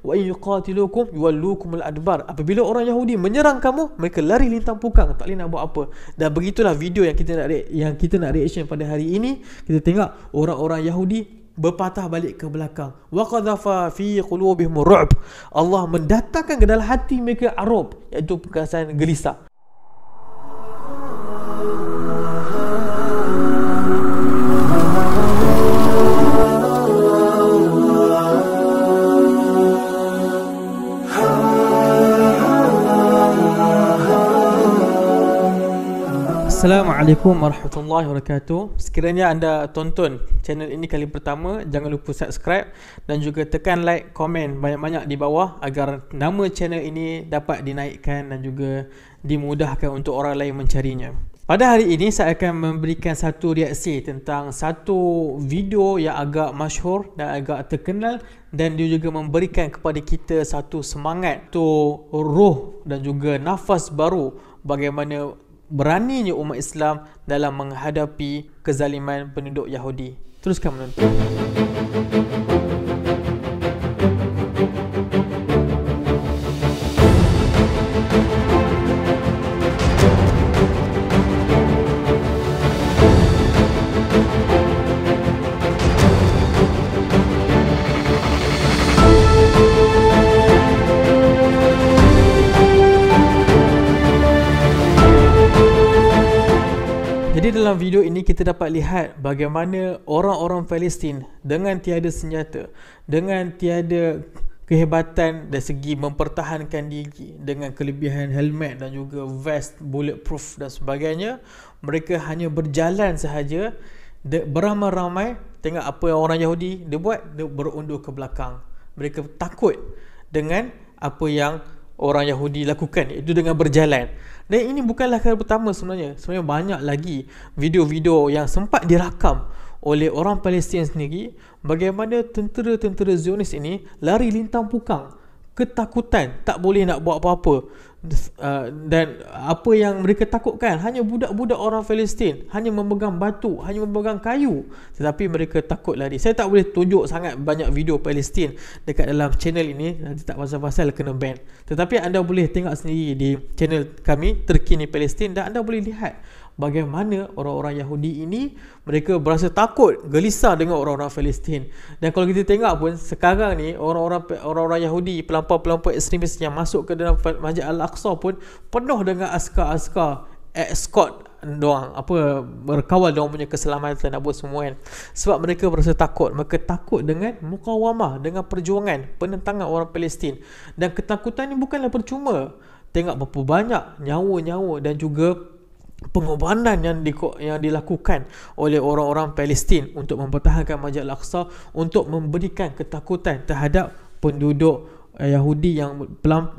wa in yuqatilukum yuwallukumul adbar. Apabila orang Yahudi menyerang kamu, mereka lari lintang pukang, tak boleh nak buat apa. Dan begitulah video yang kita nak reaction pada hari ini. Kita tengok orang-orang Yahudi berpatah balik ke belakang. Wa qadhafa fi qulubihim ru'b. Allah mendatangkan ke dalam hati mereka arab, iaitu perasaan gelisah. Assalamualaikum warahmatullahi wabarakatuh. Sekiranya anda tonton channel ini kali pertama, jangan lupa subscribe dan juga tekan like, komen banyak-banyak di bawah agar nama channel ini dapat dinaikkan dan juga dimudahkan untuk orang lain mencarinya. Pada hari ini saya akan memberikan satu reaksi tentang satu video yang agak masyhur dan agak terkenal, dan dia juga memberikan kepada kita satu semangat, tu roh dan juga nafas baru bagaimana beraninya umat Islam dalam menghadapi kezaliman penduduk Yahudi. Teruskan menonton. Jadi dalam video ini kita dapat lihat bagaimana orang-orang Palestin dengan tiada senjata, dengan tiada kehebatan dari segi mempertahankan diri, dengan kelebihan helmet dan juga vest bulletproof dan sebagainya, mereka hanya berjalan sahaja, beramai-ramai. Tengok apa yang orang Yahudi dia buat, dia berundur ke belakang. Mereka takut dengan apa yang orang Yahudi lakukan, iaitu dengan berjalan. Dan ini bukanlah kali pertama sebenarnya. Sebenarnya banyak lagi video-video yang sempat dirakam oleh orang Palestin sendiri, bagaimana tentera-tentera Zionis ini lari lintang pukang, ketakutan, tak boleh nak buat apa-apa. Dan apa yang mereka takutkan hanya budak-budak orang Palestin, hanya memegang batu, hanya memegang kayu, tetapi mereka takut lari. Saya tak boleh tunjuk sangat banyak video Palestin dekat dalam channel ini, nanti tak pasal-pasal kena ban. Tetapi anda boleh tengok sendiri di channel kami Terkini Palestin, dan anda boleh lihat bagaimana orang-orang Yahudi ini mereka berasa takut, gelisah dengan orang-orang Palestin. Dan kalau kita tengok pun sekarang ni orang-orang Yahudi, pelampau-pelampau ekstremis yang masuk ke dalam Masjid Al-Aqsa pun penuh dengan askar-askar escort doang, berkawal doang punya keselamatan apa semua kan. Sebab mereka berasa takut. Mereka takut dengan mukawamah, dengan perjuangan penentangan orang Palestin. Dan ketakutan ni bukanlah percuma. Tengok berapa banyak nyawa-nyawa dan juga pengorbanan yang dilakukan oleh orang-orang Palestin untuk mempertahankan Masjid Al-Aqsa, untuk memberikan ketakutan terhadap penduduk Yahudi yang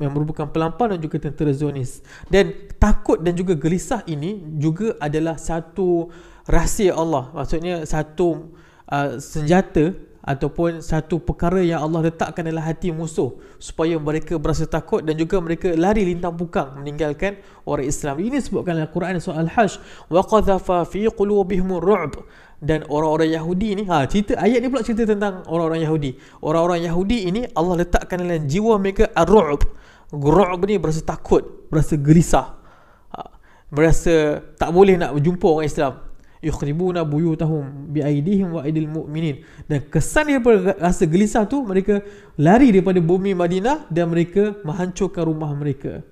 merupakan pelampau dan juga tentera Zionis. Dan takut dan juga gelisah ini juga adalah satu rahsia Allah. Maksudnya satu senjata ataupun satu perkara yang Allah letakkan dalam hati musuh supaya mereka berasa takut dan juga mereka lari lintang pukang meninggalkan orang Islam. Ini disebutkan dalam Quran surah Al-Hajj, wa qadhafa fi qulubihim ru'b. Dan orang-orang Yahudi ni, cerita ayat ni pula cerita tentang orang-orang Yahudi. Orang-orang Yahudi ini Allah letakkan dalam jiwa mereka ar-ru'b. Ru'b ni berasa takut, berasa gelisah, berasa tak boleh nak berjumpa orang Islam. Yukhribuna buyutahum biaidihim wa aidil mu'minin. Dan kesan daripada rasa gelisah tu, mereka lari daripada bumi Madinah dan mereka menghancurkan rumah mereka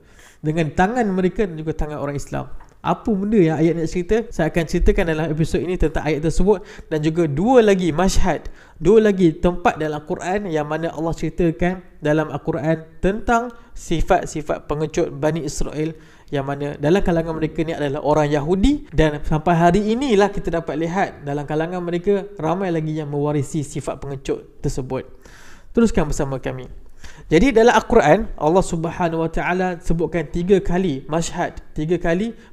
dengan tangan mereka dan juga tangan orang Islam. Apa benda yang ayat nak cerita? Saya akan ceritakan dalam episod ini tentang ayat tersebut, dan juga dua lagi tempat dalam Quran yang mana Allah ceritakan dalam Al-Quran tentang sifat-sifat pengecut Bani Israel, yang mana dalam kalangan mereka ni adalah orang Yahudi. Dan sampai hari inilah kita dapat lihat dalam kalangan mereka ramai lagi yang mewarisi sifat pengecut tersebut. Teruskan bersama kami. Jadi dalam Al-Quran Allah Subhanahu Wa Taala sebutkan 3 kali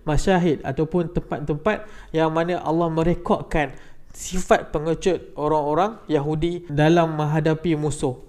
masyahid ataupun tempat-tempat yang mana Allah merekodkan sifat pengecut orang-orang Yahudi dalam menghadapi musuh.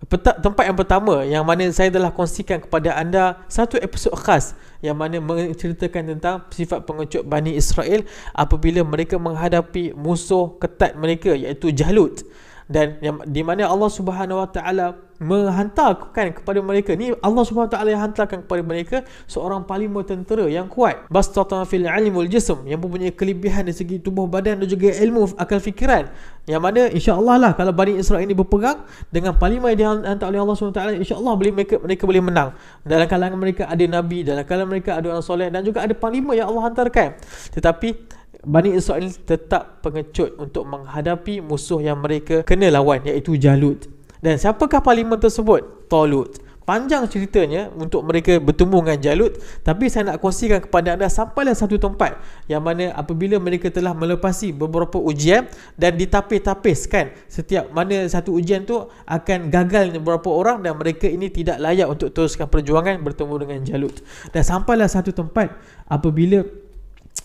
Tempat yang pertama yang mana saya telah kongsikan kepada anda satu episod khas yang mana menceritakan tentang sifat pengecut Bani Israel apabila mereka menghadapi musuh ketat mereka, iaitu Jalut. Dan di mana Allah Subhanahu Wa Taala menghantarkan kepada mereka, ni Allah SWT yang hantarkan kepada mereka seorang panglima tentera yang kuat, bastatan fil ilmi wal jism, yang mempunyai kelebihan dari segi tubuh badan dan juga ilmu akal fikiran, yang mana insya-Allah lah kalau Bani Israel ini berperang dengan panglima yang dihantar oleh Allah SWT, insya-Allah mereka boleh menang. Dalam kalangan mereka ada nabi, dalam kalangan mereka ada orang soleh, dan juga ada panglima yang Allah hantarkan. Tetapi Bani Israel tetap pengecut untuk menghadapi musuh yang mereka kena lawan, iaitu Jalut. Dan siapakah panglima tersebut? Talut. Panjang ceritanya untuk mereka bertemu dengan Jalut, tapi saya nak kongsikan kepada anda sampailah satu tempat yang mana apabila mereka telah melepasi beberapa ujian dan ditapis-tapiskan, setiap mana satu ujian tu akan gagal beberapa orang dan mereka ini tidak layak untuk teruskan perjuangan bertemu dengan Jalut. Dan sampailah satu tempat apabila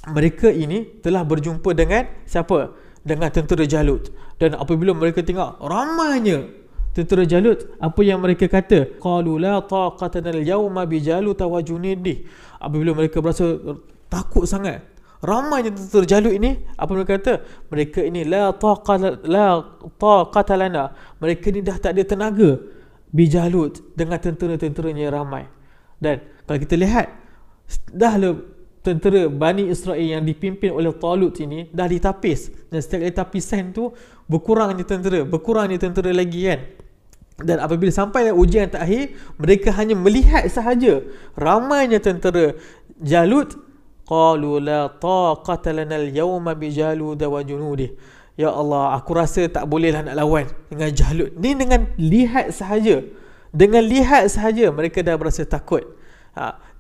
mereka ini telah berjumpa dengan siapa? Dengan tentera Jalut. Dan apabila mereka tengok ramainya tentera Jalut, apa yang mereka kata? Qalu la taqatana al-yawma bi Jalut wa junidih. Apabila mereka berasa takut sangat, ramainya tentera Jalut ini, apa mereka kata? Mereka ini la taqata lana. Mereka ni dah tak ada tenaga bi Jalut dengan tentera-tenteranya ramai. Dan kalau kita lihat, dah tentera Bani Israel yang dipimpin oleh Talut ini dah ditapis, dan setiap kali tapisan tu berkurangnya tentera lagi kan. Dan apabila sampai ujian terakhir, mereka hanya melihat sahaja ramainya tentera Jalut. Qalu la taqata lana al-yawma bi Jalut wa junudih. Ya Allah, aku rasa tak bolehlah nak lawan dengan Jalut ni. Dengan lihat sahaja mereka dah berasa takut.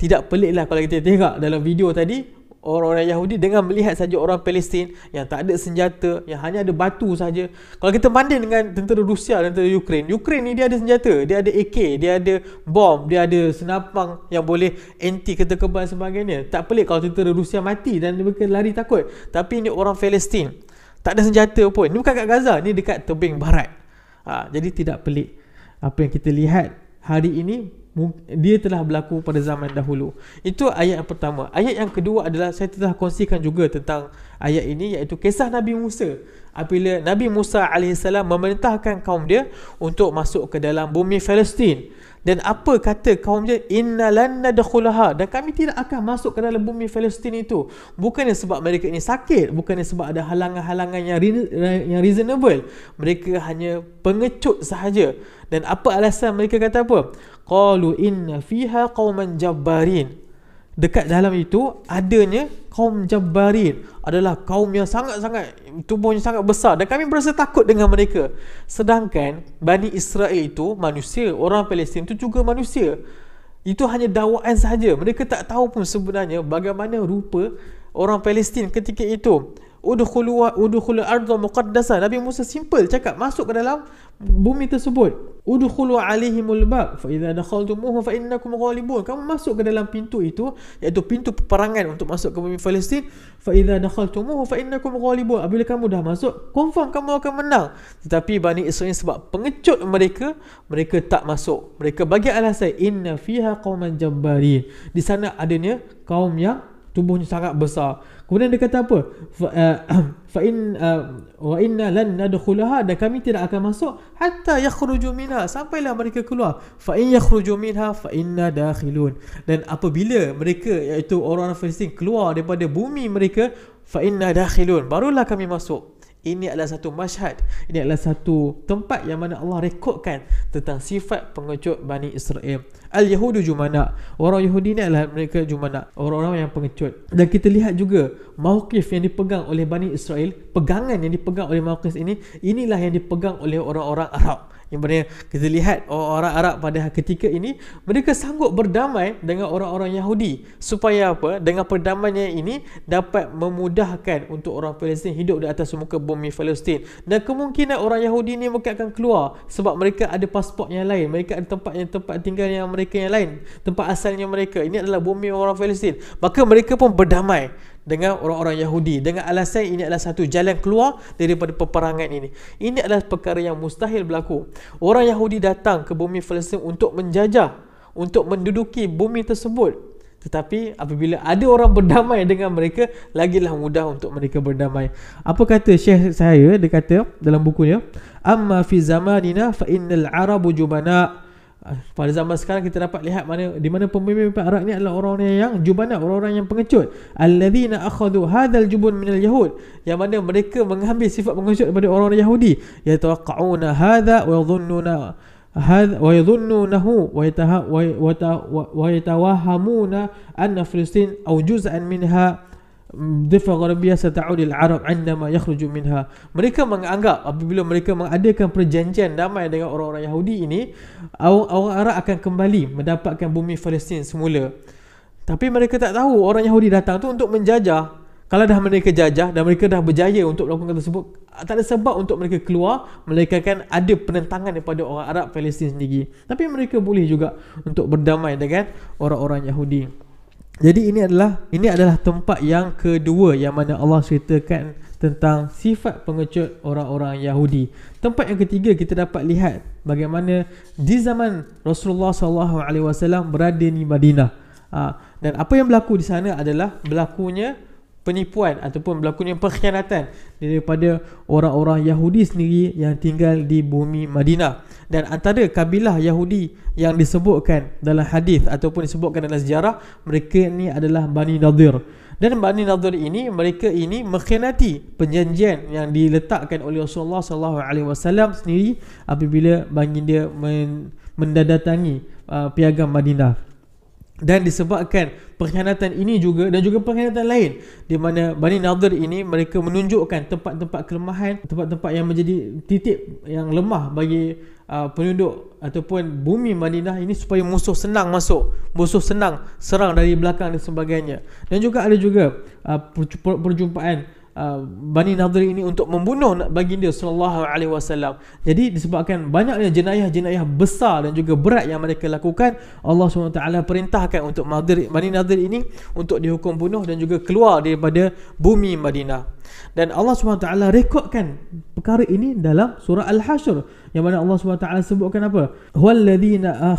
Tidak peliklah kalau kita tengok dalam video tadi, orang-orang Yahudi dengan melihat saja orang Palestin yang tak ada senjata, yang hanya ada batu saja. Kalau kita banding dengan tentera Rusia dan tentera Ukraine ni dia ada senjata, dia ada AK, dia ada bom, dia ada senapang yang boleh anti keterkebal sebagainya. Tak pelik kalau tentera Rusia mati dan mereka lari takut. Tapi ini orang Palestin tak ada senjata pun. Ini bukan kat Gaza, ni dekat tebing barat. Jadi tidak pelik apa yang kita lihat hari ini, dia telah berlaku pada zaman dahulu. Itu ayat yang pertama. Ayat yang kedua adalah, saya telah kongsikan juga tentang ayat ini, iaitu kisah Nabi Musa. Apabila Nabi Musa AS memerintahkan kaum dia untuk masuk ke dalam bumi Palestin. Dan apa kata kaum dia? Inna lan nadkhulaha, dan kami tidak akan masuk ke dalam bumi Palestin itu. Bukannya sebab mereka ini sakit, bukannya sebab ada halangan-halangan yang reasonable. Mereka hanya pengecut sahaja. Dan apa alasan mereka kata apa? Qalu inna fiha qauman jabbarin. Dekat dalam itu adanya kaum Jabbarin, adalah kaum yang sangat-sangat tubuhnya sangat besar, dan kami berasa takut dengan mereka. Sedangkan Bani Israel itu manusia, orang Palestin itu juga manusia. Itu hanya dakwaan sahaja. Mereka tak tahu pun sebenarnya bagaimana rupa orang Palestin ketika itu. Udkhulu ardha muqaddasah. Nabi Musa simple cakap, masuk ke dalam bumi tersebut. Udkhulu alaihimul bab fa idza dakhaltumuhu fa innakum ghalibun. Kamu masuk ke dalam pintu itu, iaitu pintu peperangan untuk masuk ke bumi Palestin. Fa idza dakhaltumuhu fa innakum ghalibun. Apabila kamu dah masuk, confirm kamu akan menang. Tetapi Bani Israel sebab pengecut mereka tak masuk. Mereka bagi alasan inna fiha qauman jabbarin. Di sana adanya kaum yang tubuhnya sangat besar. Kemudian dia kata apa? Wa inna lan nadkhulaha, dan kami tidak akan masuk hatta yakhruju minha, sampailah mereka keluar. Fa in yakhruju minha fa inna dakhilun. Dan apabila mereka, iaitu orang Palestin, keluar daripada bumi mereka, fa inna dakhilun, barulah kami masuk. Ini adalah satu masyhad, ini adalah satu tempat yang mana Allah rekodkan tentang sifat pengecut Bani Israel. Al-Yahudu jumana, orang Yahudi ni adalah mereka jumana, orang-orang yang pengecut. Dan kita lihat juga mauqif yang dipegang oleh Bani Israel, pegangan yang dipegang oleh mauqif ini, inilah yang dipegang oleh orang-orang Arab. Yang mana kita lihat orang Arab pada ketika ini, mereka sanggup berdamai dengan orang-orang Yahudi. Supaya apa? Dengan perdamaian ini dapat memudahkan untuk orang Palestin hidup di atas muka bumi Palestin. Dan kemungkinan orang Yahudi ni mungkin akan keluar sebab mereka ada pasport yang lain, mereka ada tempat tinggal yang mereka yang lain, tempat asalnya mereka. Ini adalah bumi orang Palestin. Maka mereka pun berdamai dengan orang-orang Yahudi dengan alasan ini adalah satu jalan keluar daripada peperangan ini. Ini adalah perkara yang mustahil berlaku. Orang Yahudi datang ke bumi Palestin untuk menjajah, untuk menduduki bumi tersebut. Tetapi apabila ada orang berdamai dengan mereka, lagilah mudah untuk mereka berdamai. Apa kata Syekh saya? Dia kata dalam bukunya, amma fi zamanina fa innal arabu jubana. Pada zaman sekarang kita dapat lihat di mana pemimpin Arab ni adalah orang-orang yang jubana, orang-orang yang pengecut. Alladzina akhadhu hadzal jubun minal yahud, yang mana mereka mengambil sifat pengecut daripada orang-orang Yahudi. Yatawaqqa'una hadza wa yadhunnuna hadza wa yadhunnunahu wa yatawahhamuna anna Filistin aw juz'an minha Difa Gharabiyah sata'udil Arab indama yakhruju minha. Mereka menganggap apabila mereka mengadakan perjanjian damai dengan orang-orang Yahudi ini, orang Arab akan kembali mendapatkan bumi Palestin semula. Tapi mereka tak tahu orang Yahudi datang tu untuk menjajah. Kalau dah mereka jajah dan mereka dah berjaya untuk melakukan tersebut, tak ada sebab untuk mereka keluar, melainkan ada penentangan daripada orang Arab Palestin sendiri. Tapi mereka boleh juga untuk berdamai dengan orang-orang Yahudi. Jadi ini adalah tempat yang kedua yang mana Allah ceritakan tentang sifat pengecut orang-orang Yahudi. Tempat yang ketiga, kita dapat lihat bagaimana di zaman Rasulullah SAW berada di Madinah. Dan apa yang berlaku di sana adalah berlakunya penipuan ataupun berlakunya pengkhianatan daripada orang-orang Yahudi sendiri yang tinggal di bumi Madinah. Dan antara kabilah Yahudi yang disebutkan dalam hadis ataupun disebutkan dalam sejarah, mereka ni adalah Bani Nadir. Dan Bani Nadir ini, mereka ini mengkhianati perjanjian yang diletakkan oleh Rasulullah SAW sendiri apabila baginda mendatangi piagam Madinah. Dan disebabkan pengkhianatan ini juga dan juga pengkhianatan lain, di mana Bani Nadir ini mereka menunjukkan tempat-tempat kelemahan, tempat-tempat yang menjadi titik yang lemah bagi penduduk ataupun bumi Madinah ini, supaya musuh senang masuk, musuh senang serang dari belakang dan sebagainya. Dan juga ada juga perjumpaan Bani Nadir ini untuk membunuh baginda sallallahu alaihi wasallam. Jadi disebabkan banyaknya jenayah-jenayah besar dan juga berat yang mereka lakukan, Allah SWT perintahkan untuk Bani Nadir ini untuk dihukum bunuh dan juga keluar daripada bumi Madinah. Dan Allah SWT rekodkan perkara ini dalam surah Al-Hashr, yang mana Allah SWT sebutkan apa? Huwalladzina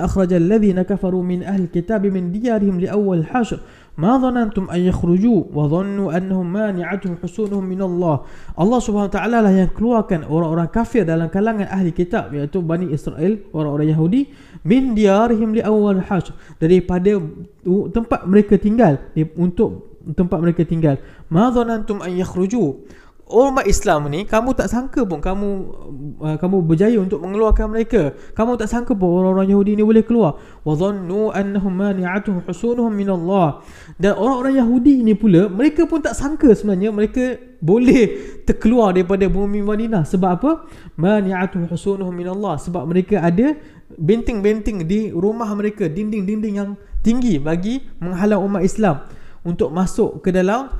akhrajal ladzina kafaru min ahli kitabi min diyarihim li awwal hashr ma dhanantum an yakhruju wa dhannu annahum mani'atuhum husunuhum min Allah. Allah SWT lah yang keluarkan orang-orang kafir dalam kalangan ahli kitab, iaitu Bani Israel, orang-orang Yahudi, min diyarihim li awwal hashr, daripada tempat mereka tinggal, untuk tempat mereka tinggal. Ma dhanantum an yakhruju, umat Islam ni, kamu tak sangka pun kamu berjaya untuk mengeluarkan mereka. Kamu tak sangka pun orang-orang Yahudi ni boleh keluar. Wa dhannu annahum mani'atuhum husunuhum min Allah. Dan orang-orang Yahudi ni pula, mereka pun tak sangka sebenarnya mereka boleh terkeluar daripada bumi Madinah. Sebab apa? Mani'atuhum husunuhum min Allah. Sebab mereka ada benteng-benteng di rumah mereka, dinding-dinding yang tinggi bagi menghalang umat Islam untuk masuk ke dalam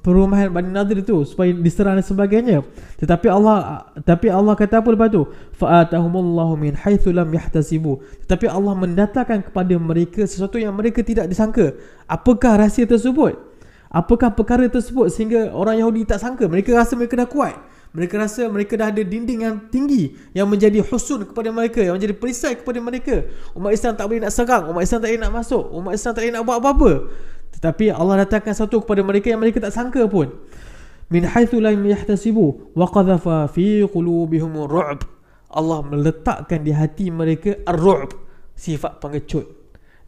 perumahan Bani Nadir itu, supaya diserang dan sebagainya. Tetapi Allah kata apa lepas tu? Fa'atahumullahu min haitsu lam yahtasibu. Tetapi Allah mendatangkan kepada mereka sesuatu yang mereka tidak disangka. Apakah rahsia tersebut? Apakah perkara tersebut sehingga orang Yahudi tak sangka? Mereka rasa mereka dah kuat. Mereka rasa mereka dah ada dinding yang tinggi yang menjadi husun kepada mereka, yang menjadi perisai kepada mereka. Umat Islam tak boleh nak serang, umat Islam tak boleh nak masuk, umat Islam tak boleh nak buat apa-apa. Tetapi Allah datangkan satu kepada mereka yang mereka tak sangka pun. Min haitsu lam yahtasibu wa qadhafa fi qulubihim ar-ru'b. Allah meletakkan di hati mereka ar-ru'b, sifat pengecut.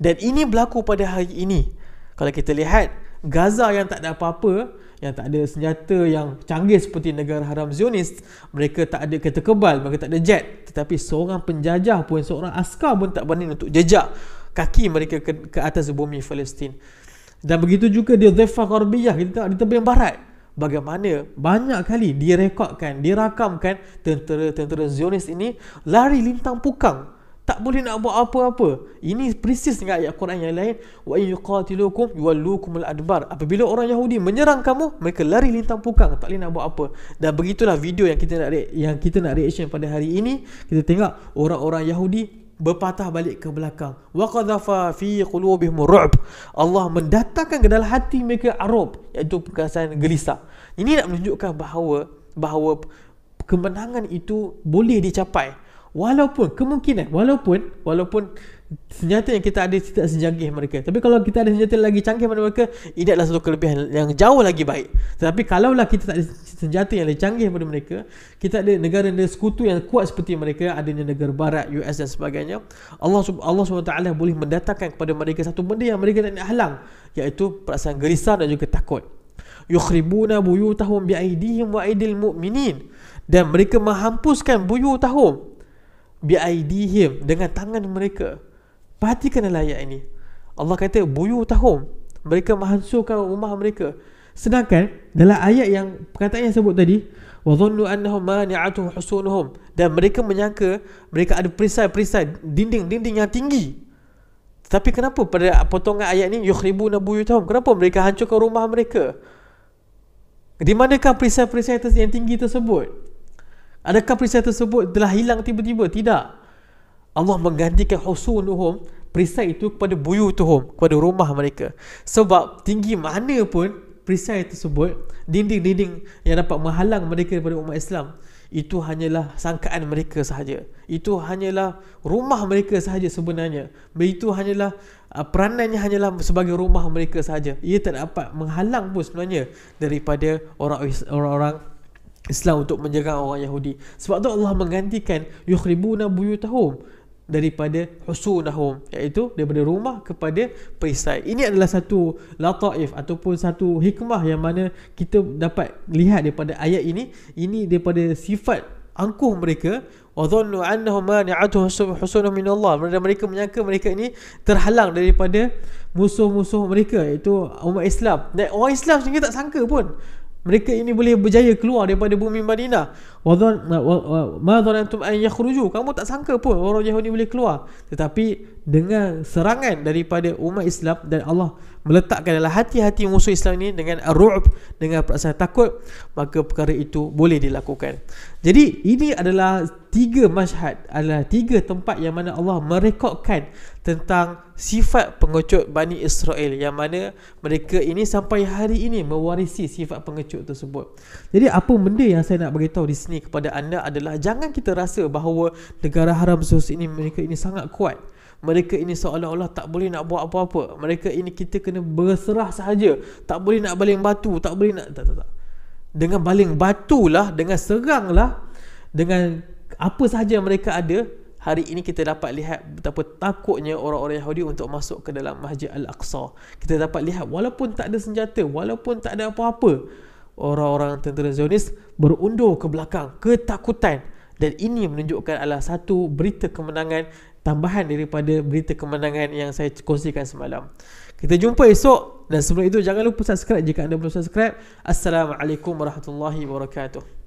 Dan ini berlaku pada hari ini. Kalau kita lihat Gaza yang tak ada apa-apa, yang tak ada senjata yang canggih seperti negara haram Zionis, mereka tak ada kereta kebal, mereka tak ada jet, tetapi seorang penjajah pun, seorang askar pun tak berani untuk jejak kaki mereka ke atas bumi Palestin. Dan begitu juga di Difa Gharabiyah, kita di tepian barat, bagaimana banyak kali dirakamkan tentera Zionis ini lari lintang pukang, tak boleh nak buat apa-apa. Ini persis dengan ayat Quran yang lain, wa in yuqatilukum yuwallukumul adbar. Apabila orang Yahudi menyerang kamu, mereka lari lintang pukang, tak boleh nak buat apa. Dan begitulah video yang kita nak reaction pada hari ini. Kita tengok orang-orang Yahudi berpatah balik ke belakang. Wa qadhafa fi qulubihim ru'b. Allah mendatangkan ke dalam hati mereka arub, iaitu perasaan gelisah. Ini nak menunjukkan bahawa kemenangan itu boleh dicapai. Walaupun kemungkinan, walaupun senjata yang kita ada tidak secanggih mereka. Tapi kalau kita ada senjata lagi canggih pada mereka, ini adalah satu kelebihan yang jauh lagi baik. Tetapi kalaulah kita tak ada senjata yang lebih canggih daripada mereka, kita ada negara-negara sekutu yang kuat seperti mereka, adanya negara barat, US dan sebagainya, Allah SWT boleh mendatangkan kepada mereka satu benda yang mereka tak nak halang, iaitu perasaan gerisah dan juga takut. Yukhribuna buyutahum biaidihim wa aidil mu'minin, dan mereka menghampuskan buyutahum biaidihim, dengan tangan mereka. Perhatikanlah ayat ini. Allah kata buyutahum, mereka menghancurkan rumah mereka. Sedangkan dalam ayat yang perkataan yang sebut tadi, wa dhannu annahum mani'atuhum husunuhum, dan mereka menyangka mereka ada perisai-perisai, dinding-dinding yang tinggi. Tapi kenapa pada potongan ayat ni yukhribuna buyutahum, kenapa mereka hancurkan rumah mereka? Di manakah perisai-perisai yang tinggi tersebut? Adakah perisai tersebut telah hilang tiba-tiba? Tidak. Allah menggantikan husunuhum, perisai itu, kepada buyutuhum, kepada rumah mereka. Sebab tinggi mana pun perisai tersebut, dinding-dinding yang dapat menghalang mereka daripada umat Islam, itu hanyalah sangkaan mereka sahaja. Itu hanyalah rumah mereka sahaja sebenarnya. Itu hanyalah peranannya hanyalah sebagai rumah mereka sahaja. Ia tak dapat menghalang pun sebenarnya daripada orang-orang Islam untuk menjaga orang Yahudi. Sebab tu Allah menggantikan yukhribuna buyutahum daripada husunahum, iaitu daripada rumah kepada perisai. Ini adalah satu lataif ataupun satu hikmah yang mana kita dapat lihat daripada ayat ini. Ini daripada sifat angkuh mereka. Wa dhannu annahum mani'atuhum husunahum min Allah, mereka menyangka mereka ini terhalang daripada musuh-musuh mereka, iaitu umat Islam. Dan orang Islam sendiri tak sangka pun mereka ini boleh berjaya keluar daripada bumi Madinah. Ma dhanantum an yakhruju, kamu tak sangka pun orang Yahudi boleh keluar. Tetapi dengan serangan daripada umat Islam, dan Allah meletakkan dalam hati-hati musuh Islam ini dengan ar-ru'b, dengan perasaan takut, maka perkara itu boleh dilakukan. Jadi ini adalah 3 masyhad, adalah 3 tempat yang mana Allah merekodkan tentang sifat pengecut Bani Israel, yang mana mereka ini sampai hari ini mewarisi sifat pengecut tersebut. Jadi apa benda yang saya nak beritahu di sini kepada anda adalah, jangan kita rasa bahawa negara haram Zeus ini, mereka ini sangat kuat, mereka ini seolah-olah tak boleh nak buat apa-apa, mereka ini kita kena berserah sahaja, tak boleh nak baling batu, tak boleh nak tak. Dengan baling batulah, dengan seranglah, dengan apa sahaja mereka ada. Hari ini kita dapat lihat betapa takutnya orang-orang Yahudi untuk masuk ke dalam Masjid Al-Aqsa. Kita dapat lihat walaupun tak ada senjata, walaupun tak ada apa-apa, orang-orang tentera Zionis berundur ke belakang, ketakutan. Dan ini menunjukkan adalah satu berita kemenangan tambahan daripada berita kemenangan yang saya kongsikan semalam. Kita jumpa esok, dan sebelum itu jangan lupa subscribe jika anda belum subscribe. Assalamualaikum warahmatullahi wabarakatuh.